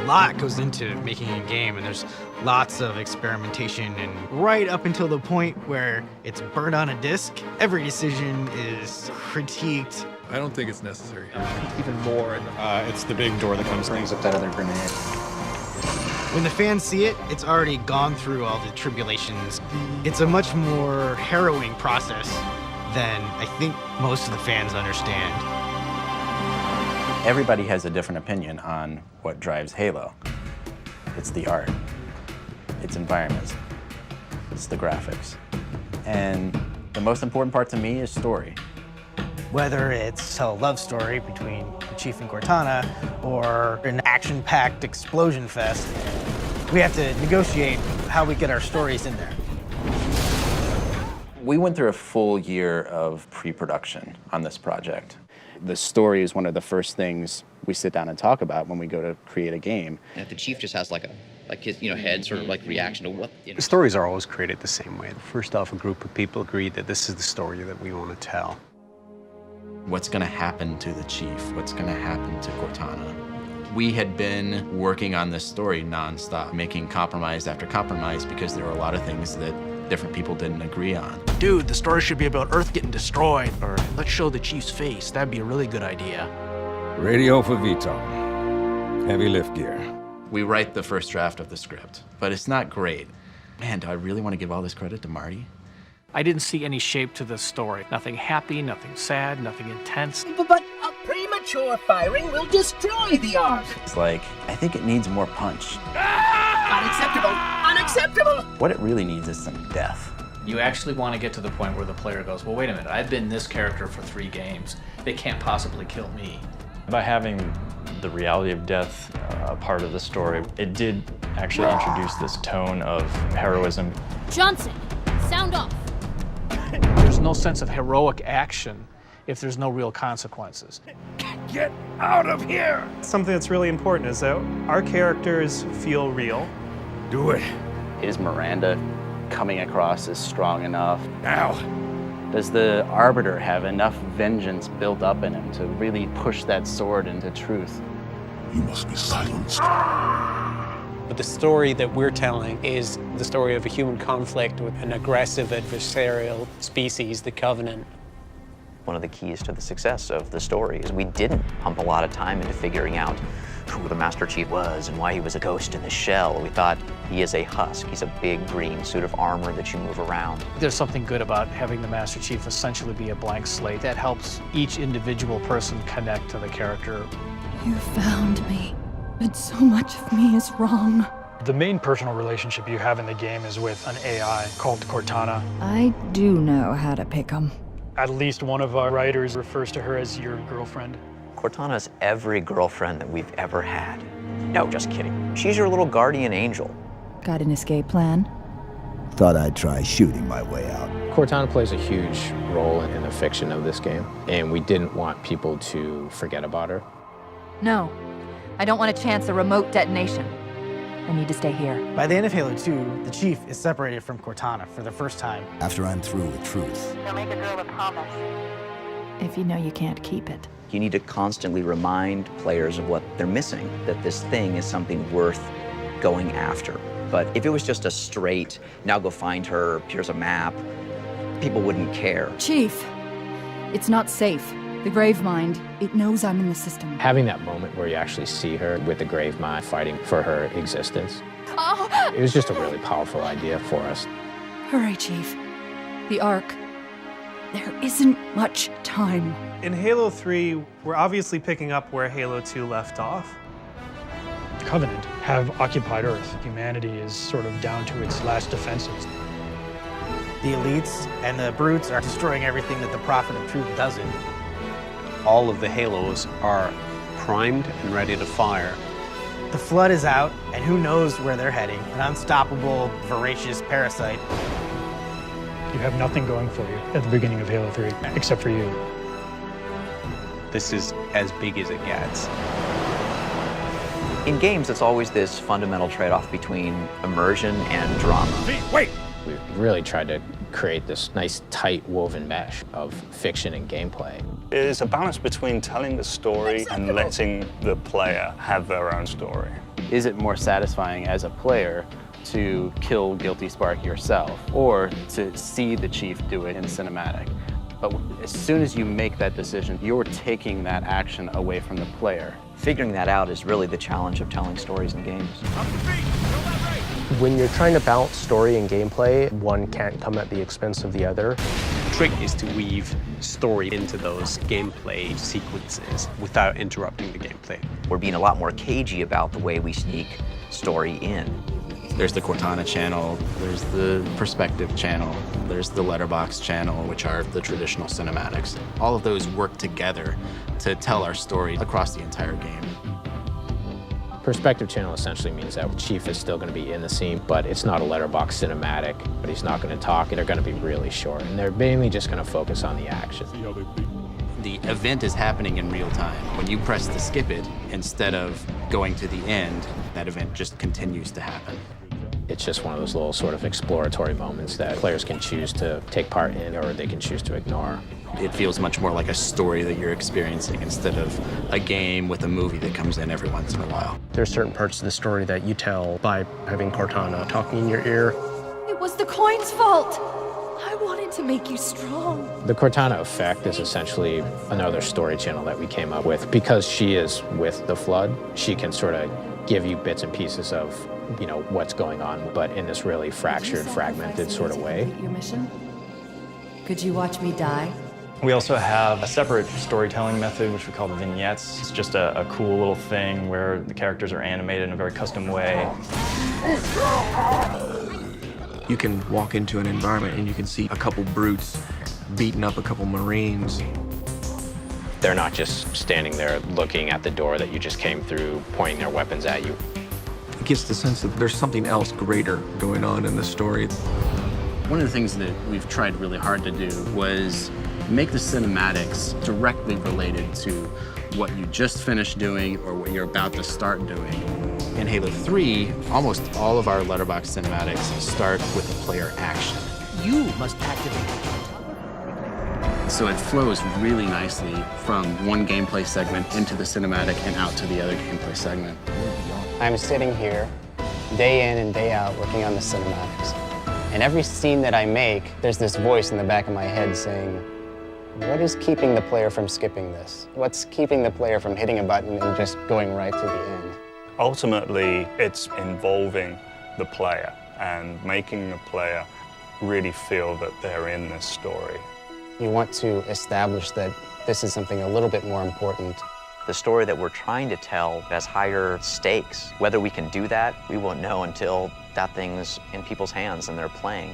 lot goes into making a game, and there's lots of experimentation, and right up until the point where it's burned on a disc, every decision is critiqued. I don't think it's necessary. Even more. It's the big door that brings up that other grenade. When the fans see it, it's already gone through all the tribulations. It's a much more harrowing process than I think most of the fans understand. Everybody has a different opinion on what drives Halo. It's the art, it's environments, it's the graphics. And the most important part to me is story. Whether it's a love story between the Chief and Cortana or an action-packed explosion fest, we have to negotiate how we get our stories in there. We went through a full year of pre-production on this project. The story is one of the first things we sit down and talk about when we go to create a game. And if the Chief just has like his head sort of like reaction to what, The stories are always created the same way. First off, a group of people agreed that this is the story that we want to tell. What's going to happen to the Chief? What's going to happen to Cortana? We had been working on this story nonstop, making compromise after compromise because there were a lot of things that different people didn't agree on. Dude, the story should be about Earth getting destroyed, or let's show the Chief's face. That'd be a really good idea. Radio for VTOL. Heavy lift gear. We write the first draft of the script, but it's not great. Man, do I really want to give all this credit to Marty? I didn't see any shape to this story. Nothing happy, nothing sad, nothing intense. But a premature firing will destroy the Ark. It's like, I think it needs more punch. Unacceptable! Unacceptable! What it really needs is some death. You actually want to get to the point where the player goes, well, wait a minute, I've been this character for 3 games. They can't possibly kill me. By having the reality of death a part of the story, it did actually introduce this tone of heroism. Johnson, sound off. There's no sense of heroic action if there's no real consequences. Get out of here! Something that's really important is that our characters feel real. Do it. Is Miranda coming across as strong enough? Now. Does the Arbiter have enough vengeance built up in him to really push that sword into truth? You must be silenced. But the story that we're telling is the story of a human conflict with an aggressive adversarial species, the Covenant. One of the keys to the success of the story is we didn't pump a lot of time into figuring out who the Master Chief was and why he was a ghost in the shell. We thought he is a husk. He's a big green suit of armor that you move around. There's something good about having the Master Chief essentially be a blank slate. That helps each individual person connect to the character. You found me, but so much of me is wrong. The main personal relationship you have in the game is with an AI called Cortana. I do know how to pick 'em. At least one of our writers refers to her as your girlfriend. Cortana's every girlfriend that we've ever had. No, just kidding. She's your little guardian angel. Got an escape plan? Thought I'd try shooting my way out. Cortana plays a huge role in the fiction of this game, and we didn't want people to forget about her. No, I don't want to chance a remote detonation. I need to stay here. By the end of Halo 2, the Chief is separated from Cortana for the first time. After I'm through with truth. They'll make a girl a promise. If you know you can't keep it. You need to constantly remind players of what they're missing, that this thing is something worth going after. But if it was just a straight, now go find her, here's a map, people wouldn't care. Chief, it's not safe. The Gravemind, it knows I'm in the system. Having that moment where you actually see her with the Gravemind fighting for her existence, it was just a really powerful idea for us. Hurry, Chief. The Ark. There isn't much time. In Halo 3, we're obviously picking up where Halo 2 left off. Covenant have occupied Earth. Humanity is sort of down to its last defenses. The elites and the brutes are destroying everything that the Prophet of Truth doesn't. All of the Halos are primed and ready to fire. The Flood is out, and who knows where they're heading. An unstoppable, voracious parasite. You have nothing going for you at the beginning of Halo 3, except for you. This is as big as it gets. In games, it's always this fundamental trade-off between immersion and drama. Wait! We really tried to create this nice, tight, woven mesh of fiction and gameplay. It is a balance between telling the story and letting the player have their own story. Is it more satisfying as a player to kill Guilty Spark yourself, or to see the Chief do it in cinematic? But as soon as you make that decision, you're taking that action away from the player. Figuring that out is really the challenge of telling stories in games. When you're trying to balance story and gameplay, one can't come at the expense of the other. The trick is to weave story into those gameplay sequences without interrupting the gameplay. We're being a lot more cagey about the way we sneak story in. There's the Cortana channel, there's the Perspective channel, there's the Letterbox channel, which are the traditional cinematics. All of those work together to tell our story across the entire game. Perspective channel essentially means that the Chief is still going to be in the scene, but it's not a letterbox cinematic, but he's not going to talk. They're going to be really short, and they're mainly just going to focus on the action. The event is happening in real time. When you press to skip it, instead of going to the end, that event just continues to happen. It's just one of those little sort of exploratory moments that players can choose to take part in, or they can choose to ignore. It feels much more like a story that you're experiencing instead of a game with a movie that comes in every once in a while. There's certain parts of the story that you tell by having Cortana talking in your ear. It was the coin's fault. I wanted to make you strong. The Cortana effect is essentially another story channel that we came up with. Because she is with the Flood, she can sort of give you bits and pieces of, you know, what's going on, but in this really fractured, fragmented sort of way. Your mission? Could you watch me die? We also have a separate storytelling method, which we call the vignettes. It's just a cool little thing where the characters are animated in a very custom way. You can walk into an environment and you can see a couple brutes beating up a couple Marines. They're not just standing there looking at the door that you just came through, pointing their weapons at you. It gives the sense that there's something else greater going on in the story. One of the things that we've tried really hard to do was make the cinematics directly related to what you just finished doing or what you're about to start doing. In Halo 3, almost all of our letterbox cinematics start with a player action. You must activate. So it flows really nicely from one gameplay segment into the cinematic and out to the other gameplay segment. I'm sitting here day in and day out working on the cinematics. And every scene that I make, there's this voice in the back of my head saying, what is keeping the player from skipping this? What's keeping the player from hitting a button and just going right to the end? Ultimately, it's involving the player and making the player really feel that they're in this story. You want to establish that this is something a little bit more important. The story that we're trying to tell has higher stakes. Whether we can do that, we won't know until that thing's in people's hands and they're playing.